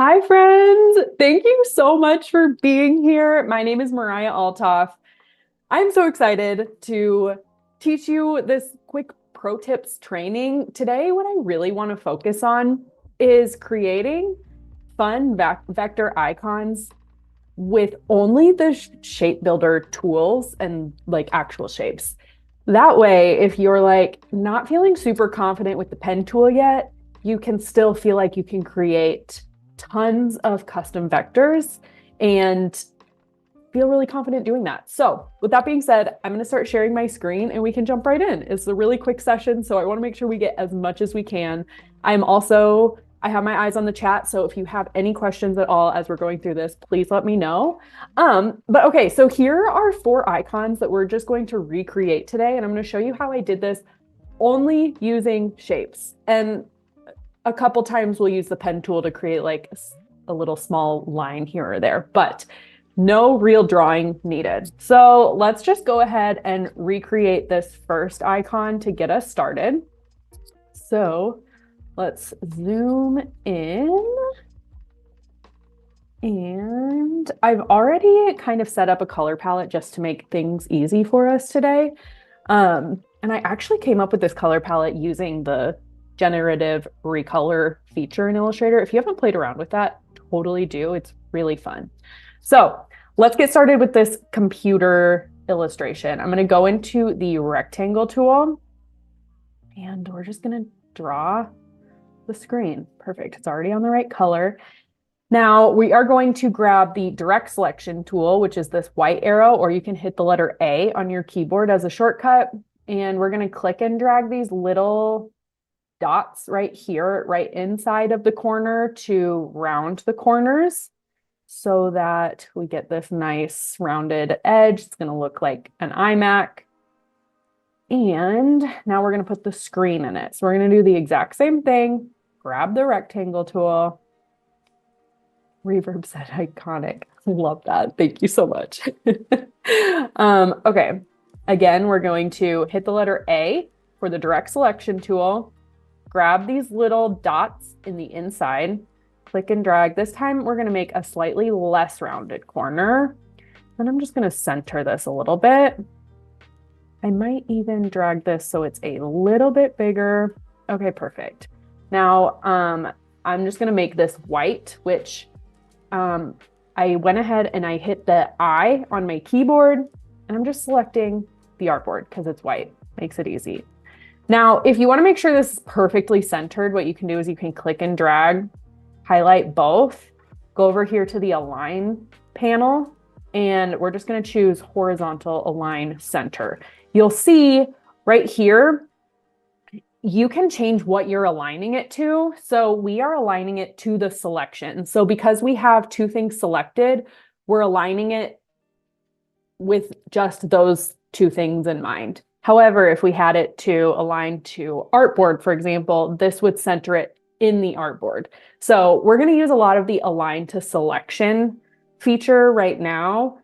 Hi, friends. Thank you so much for being here. My name is Mariah Althoff. I'm so excited to teach you this quick pro tips training. Today, what I really want to focus on is creating fun vector icons with only the shape builder tools and like actual shapes. That way, if you're like not feeling super confident with the pen tool yet, you can still feel like you can create tons of custom vectors and feel really confident doing that. So, with that being said, I'm going to start sharing my screen and we can jump right in. It's a really quick session, so I want to make sure we get as much as we can. I have my eyes on the chat, so if you have any questions at all as we're going through this, please let me know. But okay, so here are 4 icons that we're just going to recreate today, and I'm going to show you how I did this only using shapes. And a couple times we'll use the pen tool to create like a little small line here or there, but no real drawing needed. So let's just go ahead and recreate this first icon to get us started. So let's zoom in. And I've already kind of set up a color palette just to make things easy for us today. And I actually came up with this color palette using the generative recolor feature in Illustrator. If you haven't played around with that, totally do. It's really fun. So let's get started with this computer illustration. I'm going to go into the rectangle tool and we're just going to draw the screen. Perfect. It's already on the right color. Now we are going to grab the direct selection tool, which is this white arrow, or you can hit the letter A on your keyboard as a shortcut. And we're going to click and drag these little dots right here, right inside of the corner to round the corners so that we get this nice rounded edge. It's going to look like an iMac. And now we're going to put the screen in it. So we're going to do the exact same thing. Grab the rectangle tool. Reverb said iconic. Love that. Thank you so much. Okay. Again, we're going to hit the letter A for the direct selection tool. Grab these little dots in the inside, click and drag. This time we're going to make a slightly less rounded corner. Then I'm just going to center this a little bit. I might even drag this so it's a little bit bigger. Okay, perfect. Now, I'm just going to make this white, which I went ahead and I hit the I on my keyboard, and I'm just selecting the artboard because it's white. Makes it easy. Now, if you want to make sure this is perfectly centered, what you can do is you can click and drag, highlight both, go over here to the align panel, and we're just going to choose horizontal align center. You'll see right here, you can change what you're aligning it to. So we are aligning it to the selection. So because we have 2 things selected, we're aligning it with just those 2 things in mind. However, if we had it to align to artboard, for example, this would center it in the artboard. So we're going to use a lot of the align to selection feature right now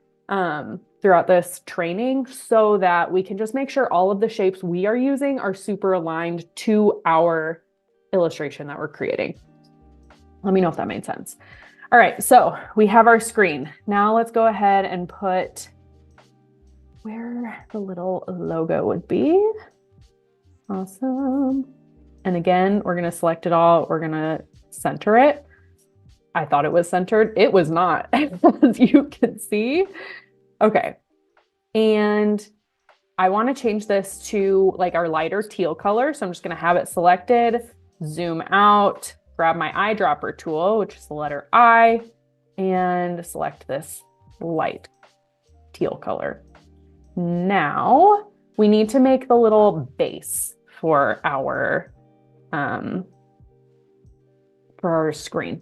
throughout this training so that we can just make sure all of the shapes we are using are super aligned to our illustration that we're creating. Let me know if that made sense. All right, so we have our screen. Now let's go ahead and put where the little logo would be. Awesome. And again, we're going to select it all. We're going to center it. I thought it was centered. It was not, as you can see. Okay. And I want to change this to like our lighter teal color. So I'm just going to have it selected, zoom out, grab my eyedropper tool, which is the letter I, and select this light teal color. Now we need to make the little base for our screen.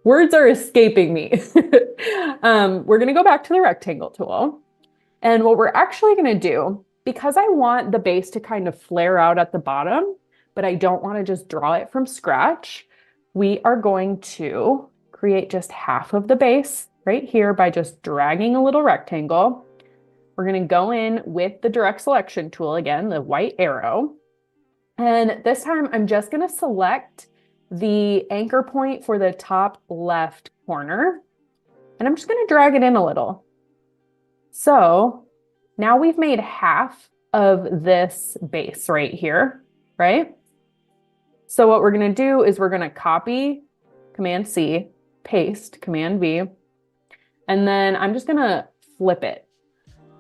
Words are escaping me. We're going to go back to the rectangle tool. And what we're actually going to do, because I want the base to kind of flare out at the bottom, but I don't want to just draw it from scratch, we are going to create just half of the base right here by just dragging a little rectangle. We're going to go in with the direct selection tool again, the white arrow. And this time I'm just going to select the anchor point for the top left corner, and I'm just going to drag it in a little. So now we've made half of this base right here, right? So what we're going to do is we're going to copy, Command C, paste, Command V, and then I'm just going to flip it.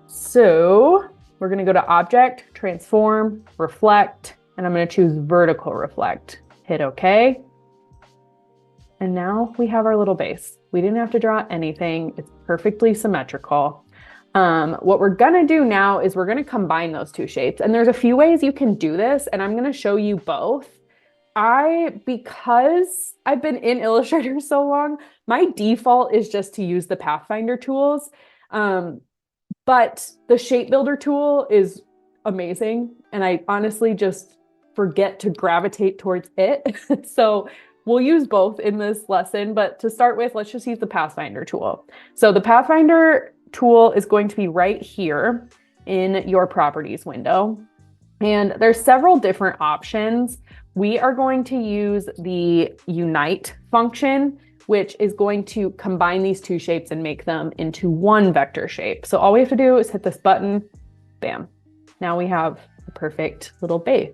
So we're going to go to Object, Transform, Reflect, and I'm going to choose Vertical Reflect. Hit OK. And now we have our little base. We didn't have to draw anything. It's perfectly symmetrical. What we're going to do now is we're going to combine those two shapes. And there's a few ways you can do this, and I'm going to show you both. Because I've been in Illustrator so long, my default is just to use the Pathfinder tools. But the Shape Builder tool is amazing. And I honestly just forget to gravitate towards it. So we'll use both in this lesson. But to start with, let's just use the Pathfinder tool. So the Pathfinder tool is going to be right here in your properties window. And there's several different options. We are going to use the Unite function, which is going to combine these two shapes and make them into one vector shape. So all we have to do is hit this button, bam. Now we have a perfect little base.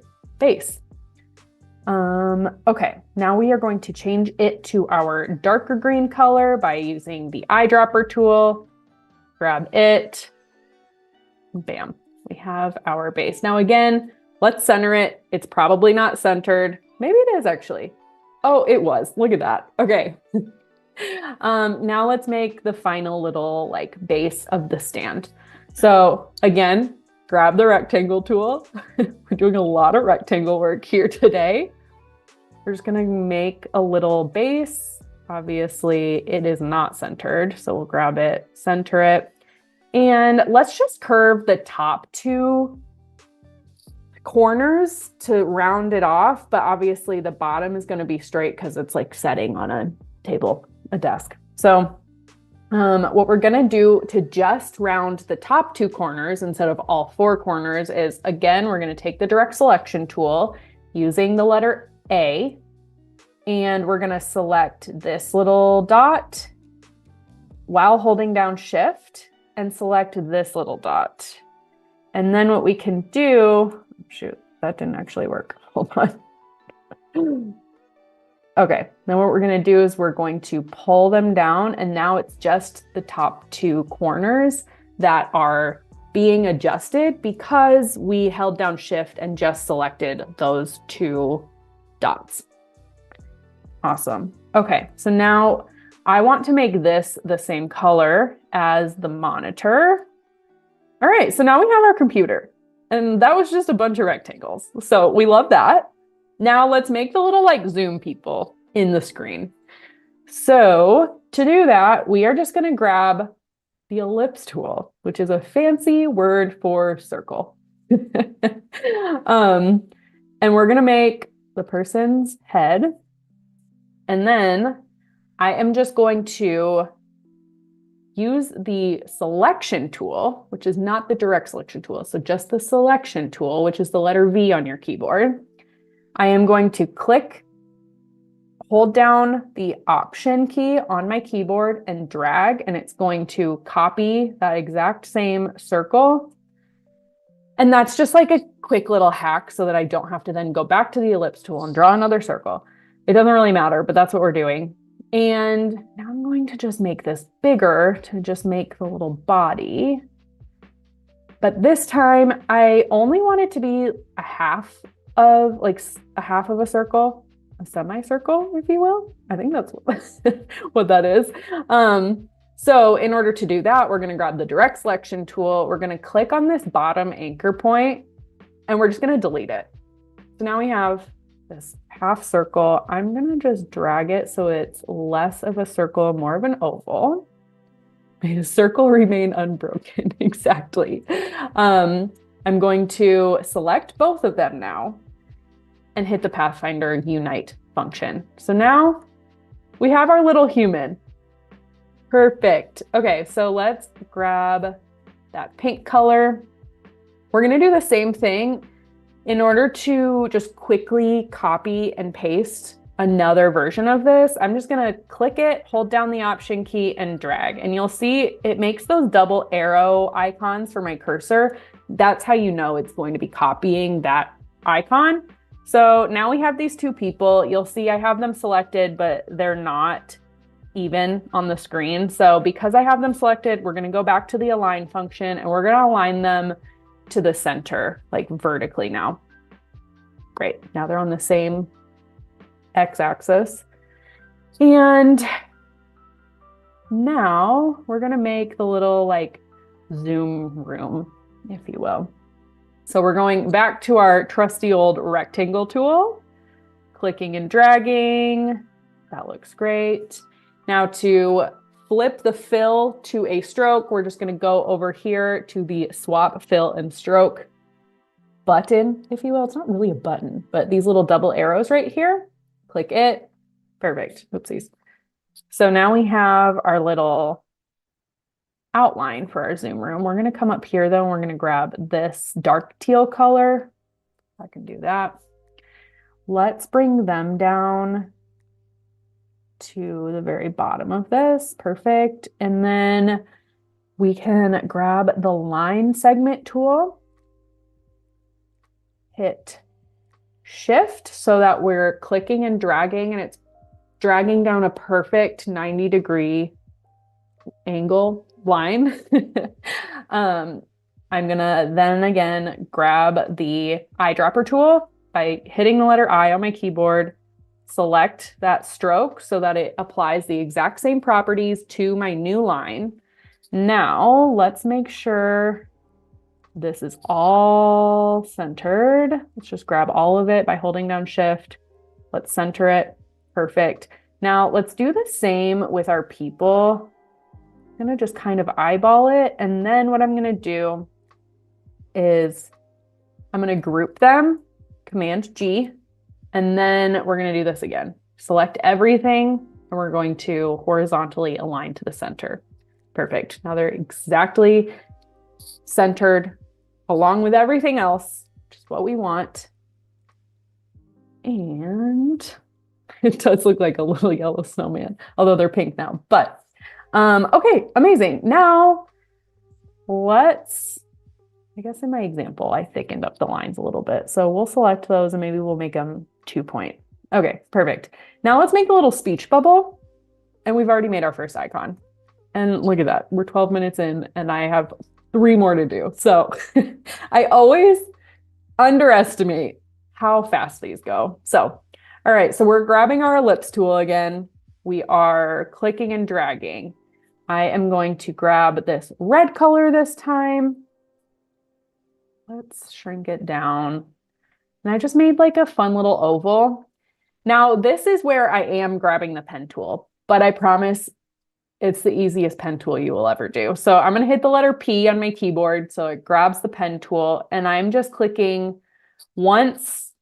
Okay, now we are going to change it to our darker green color by using the eyedropper tool. Grab it, bam. We have our base. Now again, let's center it. It's probably not centered. Maybe it is actually. Oh, it was. Look at that. Okay. Now let's make the final little like base of the stand. So again, grab the rectangle tool. We're doing a lot of rectangle work here today. We're just gonna make a little base. Obviously it is not centered, so we'll grab it, center it. And let's just curve the top two corners to round it off. But obviously the bottom is going to be straight because it's like setting on a table, a desk. So what we're going to do to just round the top two corners instead of all four corners is, again, we're going to take the direct selection tool using the letter A, and we're going to select this little dot while holding down Shift and select this little dot. And then what we can do, shoot, that didn't actually work. Hold on. Okay, then what we're going to do is we're going to pull them down, and now it's just the top two corners that are being adjusted because we held down Shift and just selected those two dots. Awesome. Okay, so now I want to make this the same color as the monitor. All right, so now we have our computer, and that was just a bunch of rectangles. So we love that. Now let's make the little like zoom people in the screen. So to do that, we are just going to grab the ellipse tool, which is a fancy word for circle. And we're going to make the person's head. And then I am just going to use the selection tool, which is not the direct selection tool. So just the selection tool, which is the letter V on your keyboard. I am going to hold down the Option key on my keyboard and drag, and it's going to copy that exact same circle. And that's just like a quick little hack so that I don't have to then go back to the ellipse tool and draw another circle. It doesn't really matter, but that's what we're doing. And now I'm going to just make this bigger to just make the little body. But this time I only want it to be a half of a circle, a semicircle, if you will. I think that's what that is. So in order to do that, we're going to grab the direct selection tool. We're going to click on this bottom anchor point, and we're just going to delete it. So now we have this half circle. I'm going to just drag it so it's less of a circle, more of an oval. May the circle remain unbroken. Exactly. I'm going to select both of them now and hit the Pathfinder Unite function. So now we have our little human. Perfect. Okay, so let's grab that pink color. We're going to do the same thing. In order to just quickly copy and paste another version of this, I'm just gonna click it, hold down the Option key and drag. And you'll see it makes those double arrow icons for my cursor. That's how you know it's going to be copying that icon. So now we have these two people. You'll see I have them selected, but they're not even on the screen. So because I have them selected, we're gonna go back to the align function and we're gonna align them to the center, like vertically now. Great, now they're on the same x-axis. And now we're gonna make the little like zoom room, if you will. So we're going back to our trusty old rectangle tool, clicking and dragging. That looks great. Now to flip the fill to a stroke, we're just gonna go over here to the swap fill and stroke button, if you will. It's not really a button, but these little double arrows right here. Click it. Perfect. Oopsies. So now we have our little outline for our zoom room. We're going to come up here though, and we're going to grab this dark teal color. I can do that. Let's bring them down to the very bottom of this. Perfect. And then we can grab the line segment tool, hit Shift so that we're clicking and dragging and it's dragging down a perfect 90-degree angle line. I'm gonna then again grab the eyedropper tool by hitting the letter I on my keyboard, select that stroke so that it applies the exact same properties to my new line. Now let's make sure this is all centered. Let's just grab all of it by holding down Shift. Let's center it. Perfect. Now let's do the same with our people. I'm gonna just kind of eyeball it. And then what I'm gonna do is I'm gonna group them, Command G, and then we're gonna do this again. Select everything and we're going to horizontally align to the center. Perfect. Now they're exactly centered along with everything else, which is what we want. And it does look like a little yellow snowman, although they're pink now. But okay, amazing. Now I guess in my example, I thickened up the lines a little bit. So we'll select those and maybe we'll make them 2-point. Okay, perfect. Now let's make a little speech bubble. And we've already made our first icon. And look at that, we're 12 minutes in and I have 3 more to do. So I always underestimate how fast these go. So, all right, so we're grabbing our ellipse tool again. We are clicking and dragging. I am going to grab this red color this time. Let's shrink it down. And I just made like a fun little oval. Now this is where I am grabbing the pen tool, but I promise it's the easiest pen tool you will ever do. So I'm going to hit the letter P on my keyboard. So it grabs the pen tool and I'm just clicking once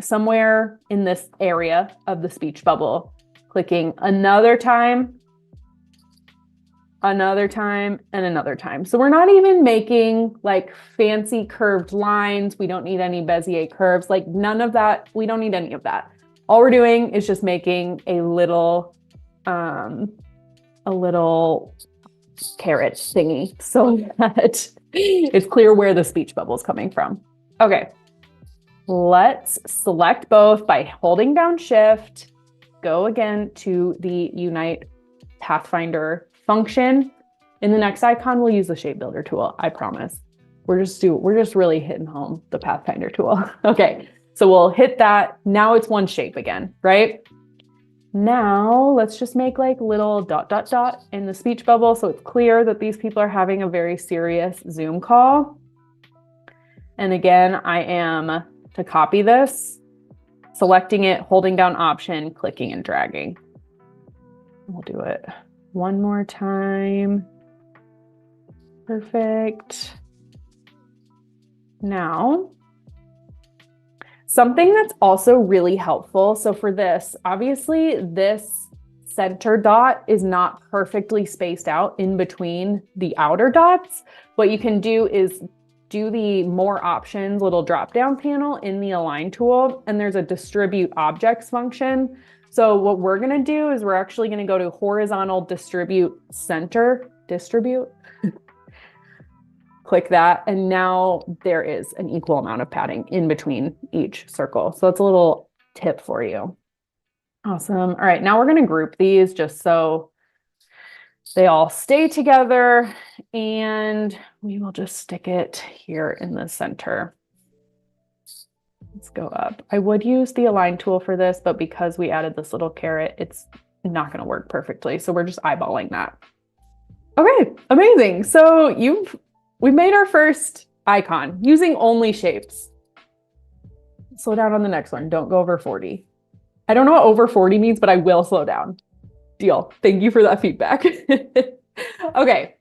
somewhere in this area of the speech bubble, clicking another time, and another time. So we're not even making like fancy curved lines. We don't need any Bezier curves, like none of that. We don't need any of that. All we're doing is just making a little carrot thingy so that it's clear where the speech bubble is coming from. Okay, let's select both by holding down Shift, go again to the Unite Pathfinder function. In the next icon, we'll use the shape builder tool, I promise. We're just really hitting home the Pathfinder tool. Okay, so we'll hit that. Now it's one shape again, right? Now let's just make like little ... in the speech bubble so it's clear that these people are having a very serious Zoom call. And again, I am, to copy this, selecting it, holding down Option, clicking and dragging. We'll do it one more time. Perfect. Now, something that's also really helpful. So for this, obviously this center dot is not perfectly spaced out in between the outer dots. What you can do is do the more options little drop down panel in the align tool, and there's a distribute objects function. So what we're going to do is we're actually going to go to horizontal distribute center, distribute. Click that, and now there is an equal amount of padding in between each circle. So that's a little tip for you. Awesome. All right, now we're going to group these just so they all stay together, and we will just stick it here in the center. Let's go up. I would use the align tool for this, but because we added this little caret, it's not going to work perfectly. So we're just eyeballing that. Okay, amazing. So we made our first icon using only shapes. Slow down on the next one. Don't go over 40. I don't know what over 40 means, but I will slow down. Deal. Thank you for that feedback. Okay,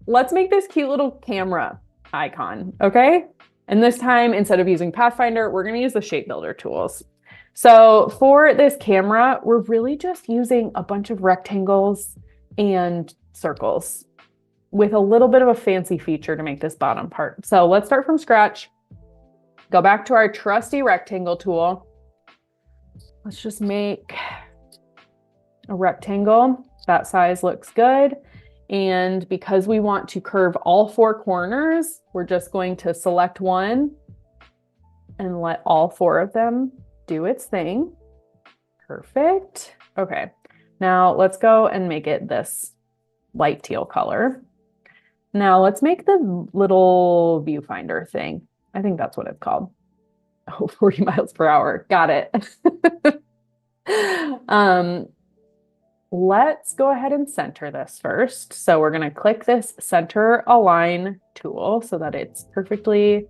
let's make this cute little camera icon, okay? And this time, instead of using Pathfinder, we're going to use the shape builder tools. So for this camera, we're really just using a bunch of rectangles and circles with a little bit of a fancy feature to make this bottom part. So let's start from scratch. Go back to our trusty rectangle tool. Let's just make a rectangle. That size looks good. And because we want to curve all four corners, we're just going to select one and let all four of them do its thing. Perfect. Okay, now let's go and make it this light teal color. Now let's make the little viewfinder thing. I think that's what it's called. Oh, 40 miles per hour. Got it. Let's go ahead and center this first. So we're going to click this center align tool so that it's perfectly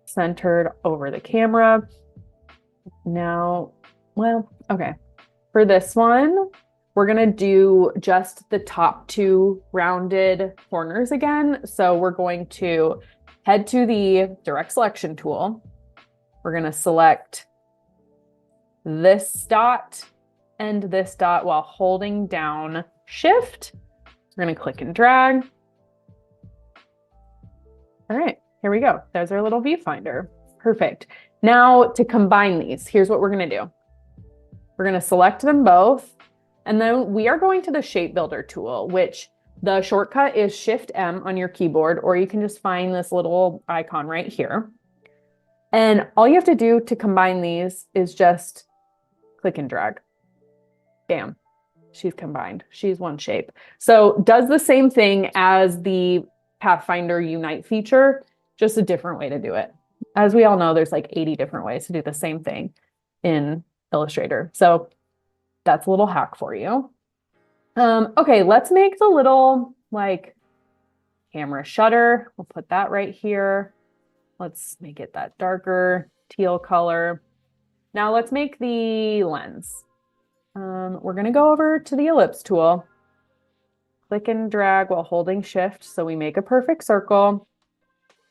centered over the camera. Now, well, okay. For this one, we're going to do just the top two rounded corners again. So we're going to head to the direct selection tool. We're going to select this dot and this dot while holding down Shift. We're going to click and drag. All right, here we go. There's our little viewfinder. Perfect. Now to combine these, here's what we're going to do. We're going to select them both. And then we are going to the shape builder tool, which the shortcut is Shift M on your keyboard, or you can just find this little icon right here. And all you have to do to combine these is just click and drag. Bam, she's combined. She's one shape. So does the same thing as the Pathfinder Unite feature, just a different way to do it. As we all know, there's like 80 different ways to do the same thing in Illustrator. So that's a little hack for you. Okay, let's make the little like camera shutter. We'll put that right here. Let's make it that darker teal color. Now let's make the lens. We're going to go over to the ellipse tool. Click and drag while holding Shift so we make a perfect circle.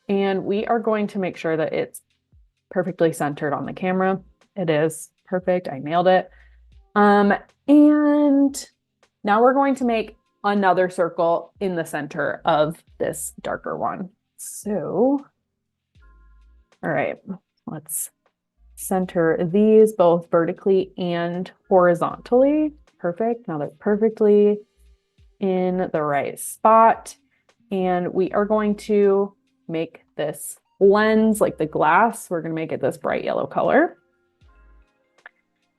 And we are going to make sure that it's perfectly centered on the camera. It is perfect. I nailed it. And now we're going to make another circle in the center of this darker one. So, all right, let's center these both vertically and horizontally. Perfect. Now they're perfectly in the right spot. And we are going to make this lens, like the glass, we're going to make it this bright yellow color.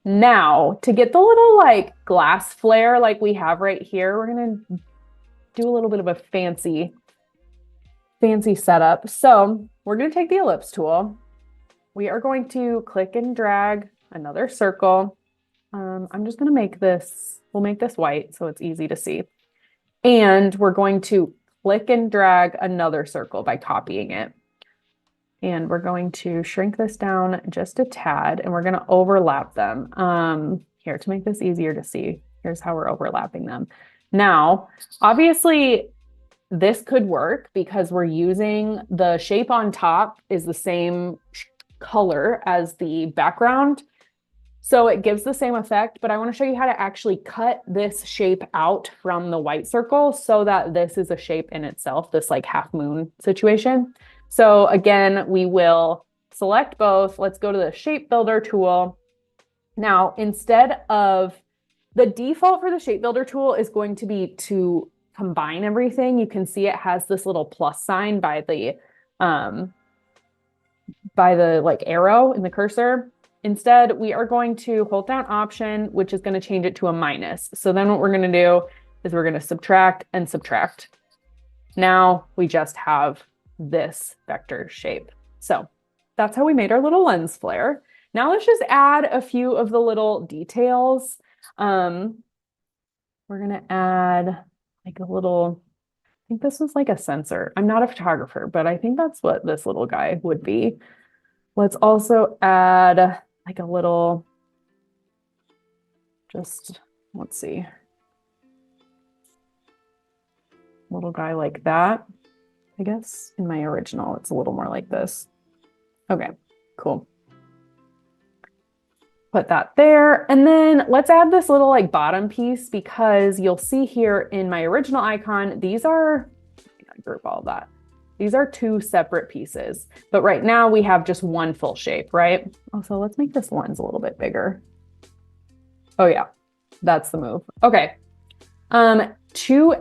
Now, to get the little like glass flare like we have right here, we're going to do a little bit of a fancy setup. So we're going to take the ellipse tool. We are going to click and drag another circle. I'm just going to make this, we'll make this white so it's easy to see. And we're going to click and drag another circle by copying it. And we're going to shrink this down just a tad, and we're going to overlap them. Here, to make this easier to see, here's how we're overlapping them. Now, obviously, this could work because we're using the shape on top is the same color as the background. So it gives the same effect, but I want to show you how to actually cut this shape out from the white circle so that this is a shape in itself, this like half moon situation. So again, we will select both. Let's go to the shape builder tool. Now, instead of the default for the shape builder tool is going to be to combine everything. You can see it has this little plus sign by the like arrow in the cursor. Instead, we are going to hold down Option, which is going to change it to a minus. So then what we're going to do is we're going to subtract and subtract. Now we just have this vector shape. So that's how we made our little lens flare. Now let's just add a few of the little details. We're going to add like a little, I think this is like a sensor. I'm not a photographer, but I think that's what this little guy would be. Let's also add like a little, just, let's see, little guy like that. I guess in my original, it's a little more like this. Okay, cool. Put that there. And then let's add this little like bottom piece, because you'll see here in my original icon, these are, I group all of that. These are two separate pieces, but right now we have just one full shape, right? Also, let's make this lens a little bit bigger. Oh yeah, that's the move. Okay. To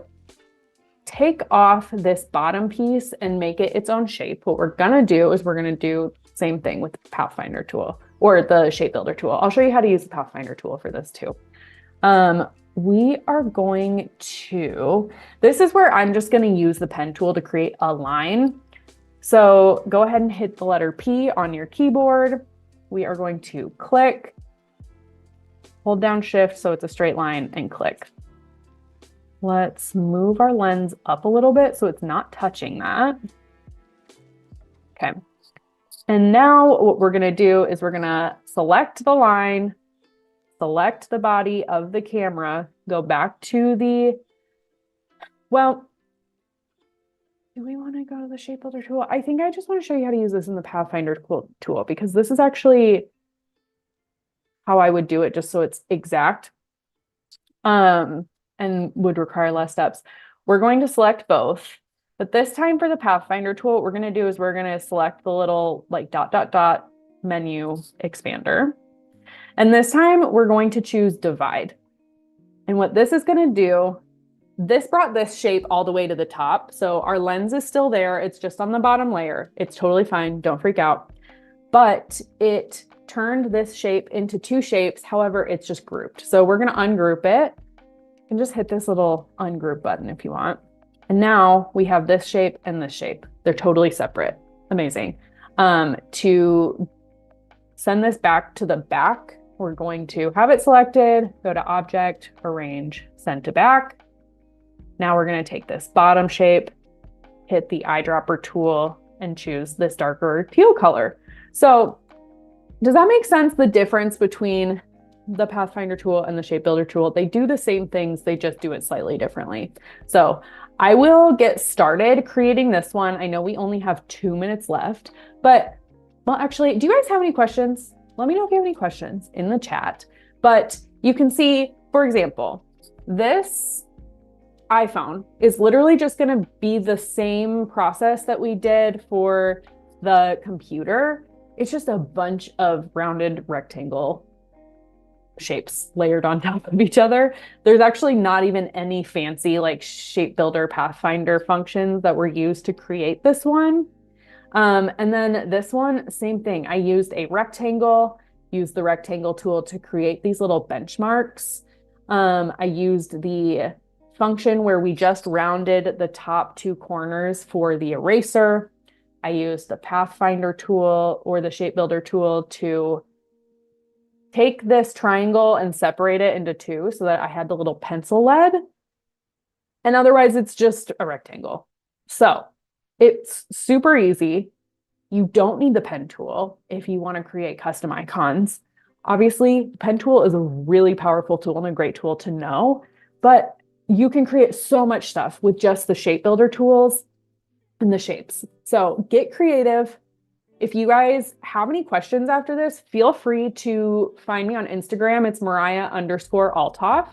take off this bottom piece and make it its own shape, what we're gonna do is we're gonna do the same thing with the Pathfinder tool or the shape builder tool. I'll show you how to use the Pathfinder tool for this too. We are going to, this is where I'm just going to use the pen tool to create a line. So go ahead and hit the letter P on your keyboard. We are going to click, hold down Shift so it's a straight line, and click. Let's move our lens up a little bit so it's not touching that. Okay. And now what we're going to do is we're going to select the line, select the body of the camera, go back to the, well, do we want to go to the shape builder tool? I think I just want to show you how to use this in the Pathfinder tool, because this is actually how I would do it, just so it's exact, and would require less steps. We're going to select both, but this time for the Pathfinder tool, what we're going to do is we're going to select the little like ... menu expander. And this time we're going to choose divide. And what this is going to do, this brought this shape all the way to the top. So our lens is still there. It's just on the bottom layer. It's totally fine. Don't freak out. But it turned this shape into two shapes. However, it's just grouped. So we're going to ungroup it and just hit this little ungroup button if you want. And now we have this shape and this shape. They're totally separate. Amazing. To send this back to the back, we're going to have it selected, go to Object, Arrange, Send to Back. Now we're going to take this bottom shape, hit the eyedropper tool, and choose this darker teal color. So does that make sense, the difference between the Pathfinder tool and the shape builder tool? They do the same things, they just do it slightly differently. So I will get started creating this one. I know we only have 2 minutes left, but well, actually, do you guys have any questions? Let me know if you have any questions in the chat. But you can see, for example, this iPhone is literally just going to be the same process that we did for the computer. It's just a bunch of rounded rectangle shapes layered on top of each other. There's actually not even any fancy like shape builder Pathfinder functions that were used to create this one. And then this one, same thing. I used a rectangle, used the rectangle tool to create these little benchmarks. I used the function where we just rounded the top 2 corners for the eraser. I used the Pathfinder tool or the shape builder tool to take this triangle and separate it into 2 so that I had the little pencil lead. And otherwise it's just a rectangle. So it's super easy. You don't need the pen tool if you want to create custom icons. Obviously, the pen tool is a really powerful tool and a great tool to know, but you can create so much stuff with just the shape builder tools and the shapes. So get creative. If you guys have any questions after this, feel free to find me on Instagram. It's Mariah_Althoff.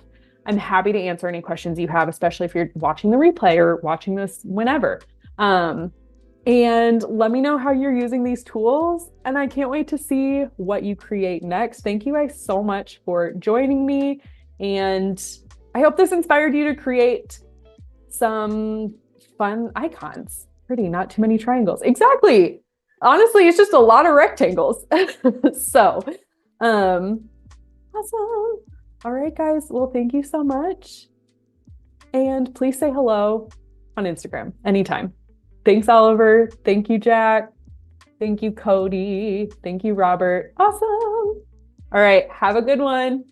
I'm happy to answer any questions you have, especially if you're watching the replay or watching this whenever. And let me know how you're using these tools. And I can't wait to see what you create next. Thank you guys so much for joining me. And I hope this inspired you to create some fun icons. Pretty, not too many triangles. Exactly. Honestly, it's just a lot of rectangles. So, awesome. All right, guys. Well, thank you so much. And please say hello on Instagram anytime. Thanks, Oliver. Thank you, Jack. Thank you, Cody. Thank you, Robert. Awesome. All right. Have a good one.